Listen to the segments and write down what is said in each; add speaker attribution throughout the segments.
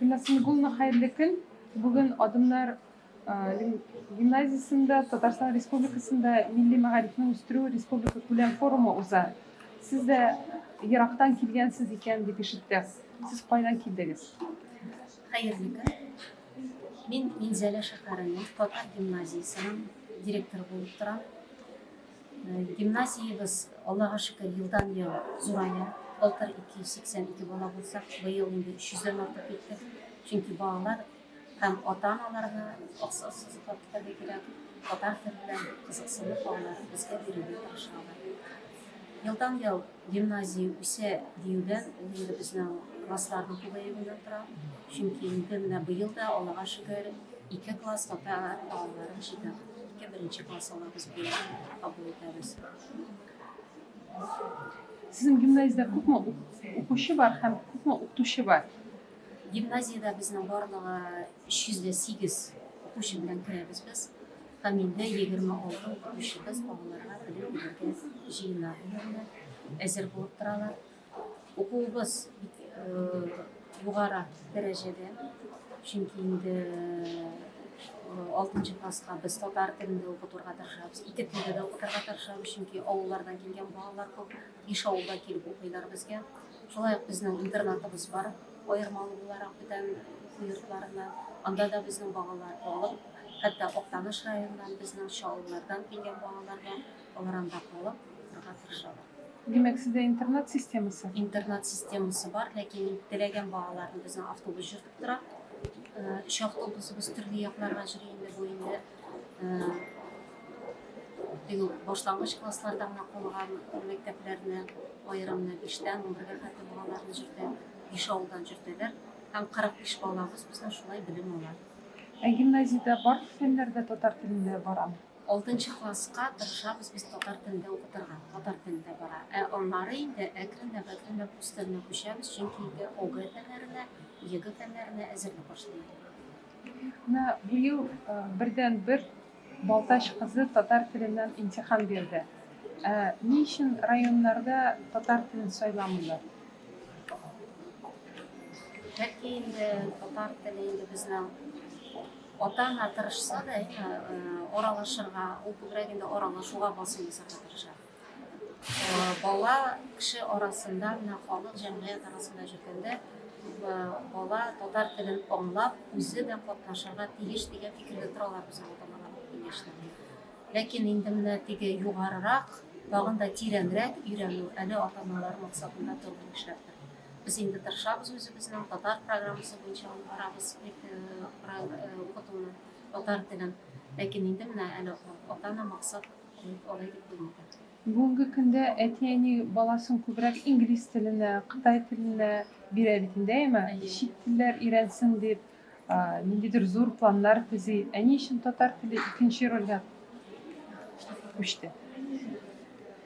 Speaker 1: Гүлназ Мигуловна, хайырлы күн. Бүгін Адымдар гимназиясында Татарстан Республикасында Милли мәгарифне үстерү республика күләм форумы уза. Сіз де Ирактан килгәнсез икән дип ишеттек. Сіз кайдан килдегез?
Speaker 2: Хайырлы күн. Мин Минзәлә шәһәренең Татар гимназиясының директоры булып торам. Гимназиябыз, Аллага шөкер, елдан-ел зурая. Былтыр 282 бала булсак, быел инде 300дән артып киттек. Чөнки балалар һәм ата-аналарга аксыз факторга кирәк, татар теле кызыксынып балалар безгә бирергә тырышалар. Елдан-ел гимназия үсә диюдән, инде безнең классларның күбәюеннән тора. Чөнки инде менә быел да, Аллага шөкер, 2 класс татар балалары җитә. 2 класс алабыз быел кабул итәбез.
Speaker 1: Sizin gimnaziyada күпме укучы бар һәм күпме укытучы бар?
Speaker 2: Гимназияда безнең барлыгы 308 укучы белән керәбез без. Һәм инде 26 укучыбыз балаларга белем бирергә җыена. Әзер булып торалар. Укуыбыз югары дәрәҗәдә. Чөнки инде 6 класска без татар телендә укытырга тырышабыз. 2 телдә дә укытырга тырышабыз, чөнки авыллардан килгән балалар күп. 5 авылда килеп укыйлар безгә. Шулай ук безнең интернатыбыз бар. Аермалы буларак бүтән йортларына. Анда да безнең балалар алып, хәтта Актаныш районыннан безнең шаулардан килгән балаларга алар анда калып укырга тырышалар.
Speaker 1: Димәк, сездә интернат системасы?
Speaker 2: Интернат системасы бар, ләкин теләгән балаларны безнең автобус җөртеп тора. 3 автобусыбыз төрле якларга йөри инде бу инде. Башлангыч класслардан калган мәктәпләрне аерымны 5тән 11гә хәтле балаларны җөртә, 5 авылдан җөртәләр һәм 45 балабыз безнең шулай белем ала.
Speaker 1: Гимназиядә бар фәннәрдә татар телендә барамы?
Speaker 2: 6 класска тырышабыз без татар телендә укытырга, татар телендә бара. Аннары инде әкрен-әкрен үз теленә күчәбез, чөнки инде ОГЭ фәннәренә, ЕГЭ фәннәренә әзерлек башлый.
Speaker 1: Менә бу ел бердән-бер Балтач кызы татар теленнән имтихан бирде. Ни өчен районнарда татар телен сайламыйлар?
Speaker 2: Бәлки инде татар теле инде безнең ата-ана тырышса да, аралашырга, ул күбрәк инде аралашуга басым ясарга тырыша. Бала кеше арасында, менә халык җәмгыять арасында җөргәндә, бала татар телен аңлап, үзе дә катнашырга тиеш дигән фикердә торалар безнең ата-аналар, киңәшләр. Ләкин инде менә теге югарырак, тагын да тирәнрәк өйрәнү әле ата-аналар максатында торган эшләптер. Без инде тырышабыз үзебезнең татар программасы буенча алып барабыз укытуны, татар телен. Ләкин инде менә әле ата-ана максат алай дип куймаган.
Speaker 1: Бүгенге көндә әти-әни баласын күбрәк инглиз теленә, Кытай теленә бирә бит инде, әйме? Чит телләр өйрәнсен дип, ниндидер зур планнар төзи. Ни өчен татар теле икенче рольгә күчте?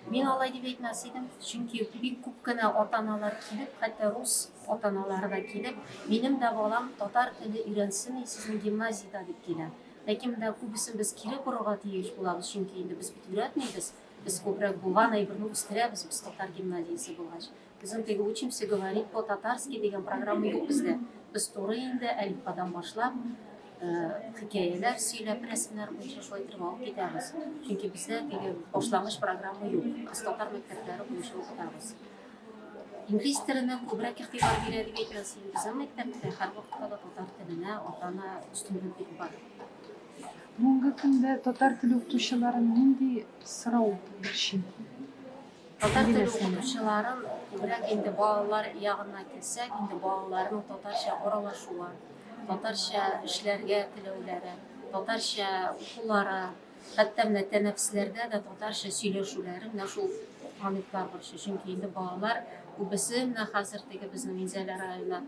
Speaker 2: Мин алай дип әйтмәс идем, чөнки бик күп кенә ата-аналар килеп, хәтта рус ата-аналары да килеп, минем дә балам татар теле өйрәнсен сезнең гимназиядә дип килә. Ләкин дә күбесен без кире борырга тиеш булабыз, чөнки инде без бит өйрәтмибез. Без күбрәк булган әйберне үстерәбез, без татар гимназиясе булгач. Безнең теге учимся говорить по-татарски дигән программа юк бездә. Без туры инде әлифбадан башлап, хикәяләр сөйләп, рәсемнәр буенча шулай итеп алып китәбез. Чөнки бездә теге башлангыч программа юк. Без татар мәктәпләре буенча укытабыз. Инглиз теленә күбрәк игътибар бирә дип әйтәбез. Безнең мәктәптә һәр вакытта да татар теленә ата-ана өстенлек биреп бара.
Speaker 1: Бүгенге көндә татар теле укытучыларын нинди сорау бирши?
Speaker 2: Татар теле укытучыларын күбрәк инде балалар ягына килсәк, инде балаларның татарча аралашуы, татарча эшләргә теләүләре, татарча укулары, хәтта менә тәнәфесләрдә дә татарча сөйләшүләре менә шул моментлар бар. Чөнки инде балалар күбесе менә хәзер теге безнең Минзәлә районына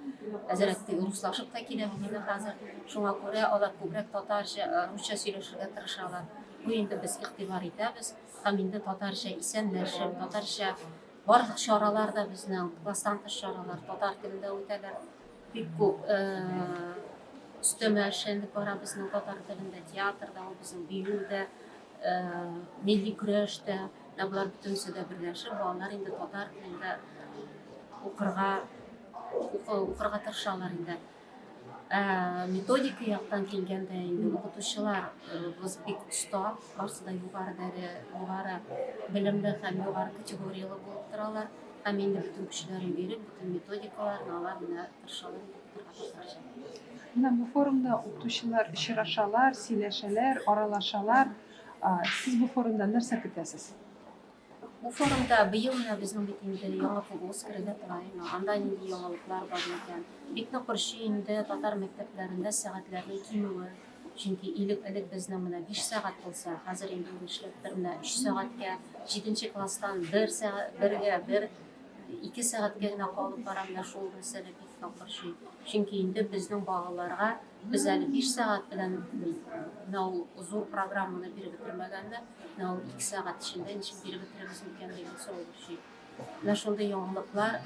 Speaker 2: әзрәк теге руслашып та килә инде хәзер. Шуңа күрә алар күбрәк татарча, русча сөйләшергә тырышалар. Бу инде без игътибар итәбез. Һәм инде татарча исәнләшеп, татарча барлык чаралар да безнең класстан тыш чаралар татар телендә үтәләр. Бик күп өстәмә эшләнеп бара безнең татар телендә, театрда, безнең биюдә, милли көрәштә, булар бөтенсе дә берләшеп, балалар инде татар телендә укырга тырышалар инде. Методика яктан келгенде инде укытучылар биз бик уста, барысы да югары билимли һәм югары категориялы булып торалар. Һәм инде бүтән көчләрен биреп, бүтән методикаларны алар менә тырышалар.
Speaker 1: Менә бу форумда укытучылар очрашалар, сөйләшәләр, аралашалар. Сез бу форумда нәрсә көтәсез?
Speaker 2: Бу форумда быел менә безнең бит инде яңа футбол керергә тора. Анда нинди яңалыклар бар икән? Бик нык борчый инде татар мәктәпләрендә сәгатьләрнең кимүе. Чөнки элек безнең менә 5 сәгать булса, хәзер инде нишләп 3 сәгатькә, 7нче класстан 1 сәгать, 2 сәгатькә генә калып бара, менә шул мәсьәлә бик нык борчый. Чөнки инде безнең балаларга без әле 5 сәгать белән менә ул зур программаны биреп бетермәгәндә, менә ул 2 сәгать эчендә ничек биреп бетерәбез икән дигән сорау борчый. Менә шундый яңалыклар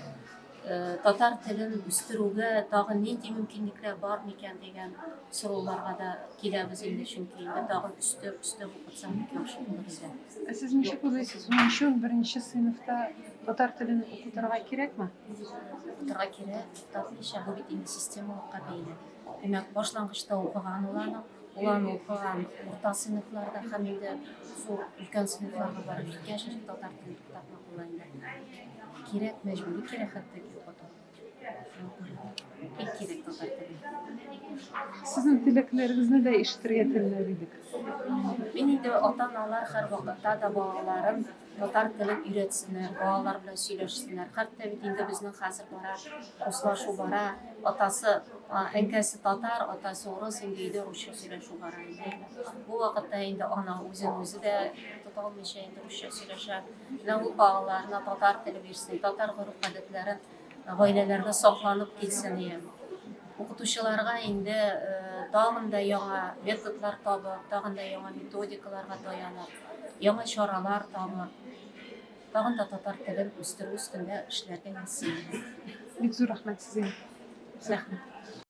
Speaker 2: татар телен үстерүгә тагын нинди мөмкинлекләр бар микән дигән сорауларга да киләбез инде, чөнки инде тагын үстеп укытсам бик яхшы булыр иде.
Speaker 1: Сез ничек уйлыйсыз? 11-нче сыйныфта татар телен укытырга кирәкме?
Speaker 2: Укытырга кирәк, татарча бу бит инде системалыкка бәйле. Димәк, башлангычта укыган уларны укыган урта сыйныфларда һәм инде зур өлкән сыйныфларга барып җиткәч, татар телен укытырга була инде. Кирәк, мәҗбүри кирәк хәтта ки укыту. Бик кирәк татар теле.
Speaker 1: Сезнең теләкләрегезне дә ишетергә теләр идек.
Speaker 2: Мин инде ата-аналар һәр вакытта да балаларын татар телен өйрәтсеннәр, балалар белән сөйләшсеннәр. Хәтта бит инде безнең хәзер бара, руслашу бара, атасы, әнкәсе татар, атасы урыс, инде өйдә русча сөйләшү бара инде. Бу вакытта инде ана үзе дә тота алмыйча инде русча сөйләшә. Менә ул балаларына татар теле бирсен, татар гореф-гадәтләрен гаиләләрдә сакланып килсен дигән. Укытучыларга инде тагын да яңа методлар табып, тагын да яңа методикаларга таянып, яңа чаралар табып, тагын да татар телен үстерү өстендә эшләргә ярсый.
Speaker 1: Бик зур рәхмәт сезгә.
Speaker 2: Рәхмәт.